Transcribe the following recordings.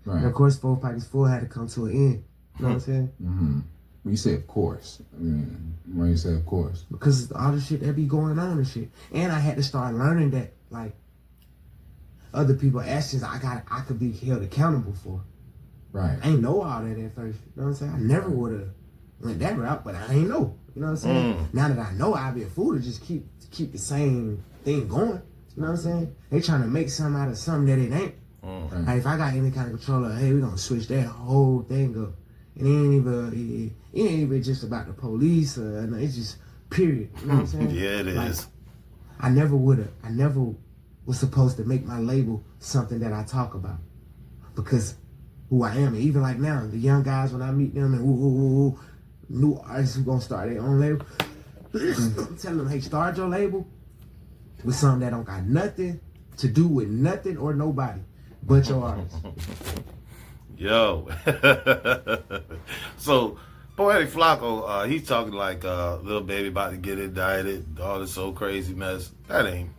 Right. And of course, 4 Pockets 4 had to come to an end. You know what I'm saying? Mm-hmm. When you say of course, I mean, when you say of course, because all the shit that be going on and shit, and I had to start learning that like other people's actions, I could be held accountable for. Right. I ain't know all that at first. You know what I'm saying? I never would have went that route, but I ain't know. You know what I'm saying? Now that I know, I'd be a fool to just keep the same thing going. You know what I'm saying? They trying to make something out of something that it ain't. Like if I got any kind of control, hey, we gonna switch that whole thing up. It ain't even just about the police. It's just period. You know what I'm saying? Yeah, it like, is. I never was supposed to make my label something that I talk about because who I am. And even like now, the young guys, when I meet them and new artists who gonna start their own label, I'm telling them, hey, start your label with something that don't got nothing to do with nothing or nobody but your artist. Yo. So, Poetic Flacco, he's talking like Lil Baby about to get indicted, all this so crazy mess. That ain't.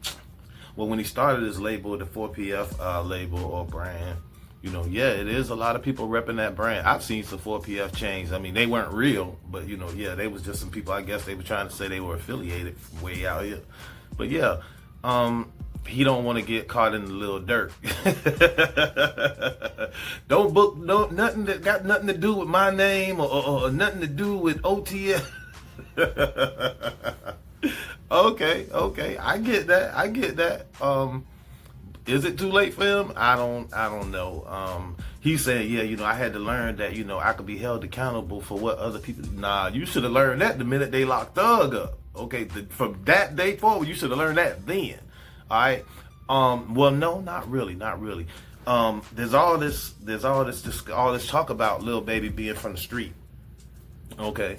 Well, when he started his label, the 4PF label or brand, you know, yeah, it is a lot of people repping that brand. I've seen some 4PF chains. I mean, they weren't real, but, you know, yeah, they was just some people, I guess they were trying to say they were affiliated from way out here. But, yeah, he don't want to get caught in the Lil Durk. Don't book nothing that got nothing to do with my name or nothing to do with OTF. Okay, I get that. Is it too late for him? I don't know. He said, yeah, you know, I had to learn that, you know, I could be held accountable for what other people. Nah, you should have learned that the minute they locked Thug up. Okay, from that day forward, you should have learned that then. All right. Well, no, not really. There's all this talk about Lil Baby being from the street. Okay.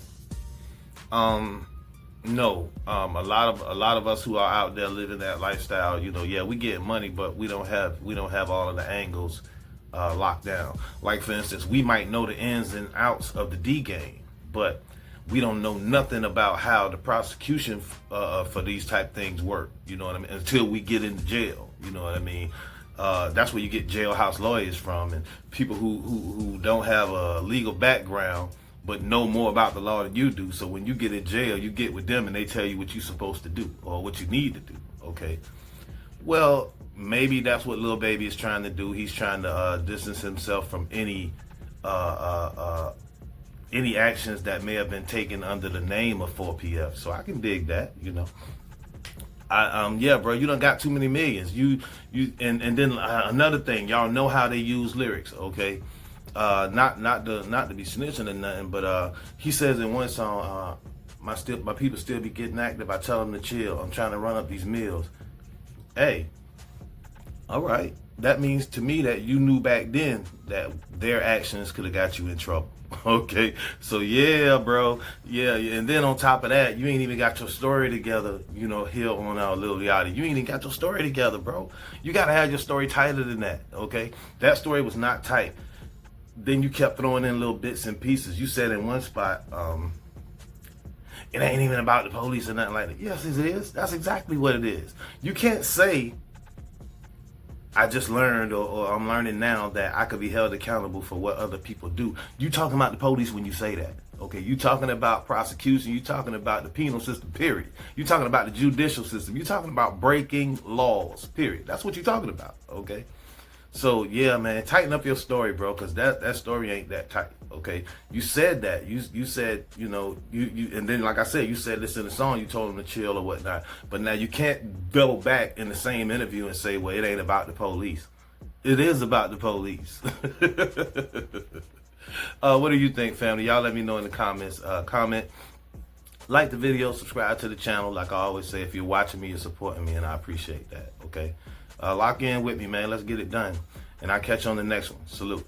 No. A lot of us who are out there living that lifestyle, you know, yeah, we get money, but we don't have all of the angles locked down. Like for instance, we might know the ins and outs of the D game, but we don't know nothing about how the prosecution for these type things work. You know what I mean? Until we get into jail. You know what I mean? That's where you get jailhouse lawyers from, and people who don't have a legal background but know more about the law than you do. So when you get in jail, you get with them and they tell you what you're supposed to do or what you need to do. Okay. Well, maybe that's what Lil Baby is trying to do. He's trying to distance himself from any actions that may have been taken under the name of 4PF. So I can dig that, you know. Yeah, bro, you done got too many millions. And then another thing, y'all know how they use lyrics, okay? Not to be snitching or nothing, but he says in one song, my people still be getting active. I tell them to chill. I'm trying to run up these mills. Hey, all right. That means to me that you knew back then that their actions could have got you in trouble. Okay, so yeah, bro, yeah, and then on top of that, you ain't even got your story together, you know, here on Lil Yachty. You ain't even got your story together, bro. You gotta have your story tighter than that, okay? That story was not tight. Then you kept throwing in little bits and pieces. You said in one spot, it ain't even about the police or nothing like that. Yes, it is. That's exactly what it is. You can't say, I just learned or I'm learning now that I could be held accountable for what other people do. You talking about the police when you say that. Okay, you talking about prosecution, you talking about the penal system, period. You talking about the judicial system, you talking about breaking laws, period. That's what you talking about, okay? So yeah, man, tighten up your story, bro, because that story ain't that tight. Okay, you said that. You said, you know, you and then like I said, you said this in the song. You told him to chill or whatnot. But now you can't double back in the same interview and say, well, it ain't about the police. It is about the police. What do you think, family? Y'all let me know in the comments. Comment, like the video, subscribe to the channel. Like I always say, if you're watching me, you're supporting me, and I appreciate that. Okay, lock in with me, man. Let's get it done. And I'll catch you on the next one. Salute.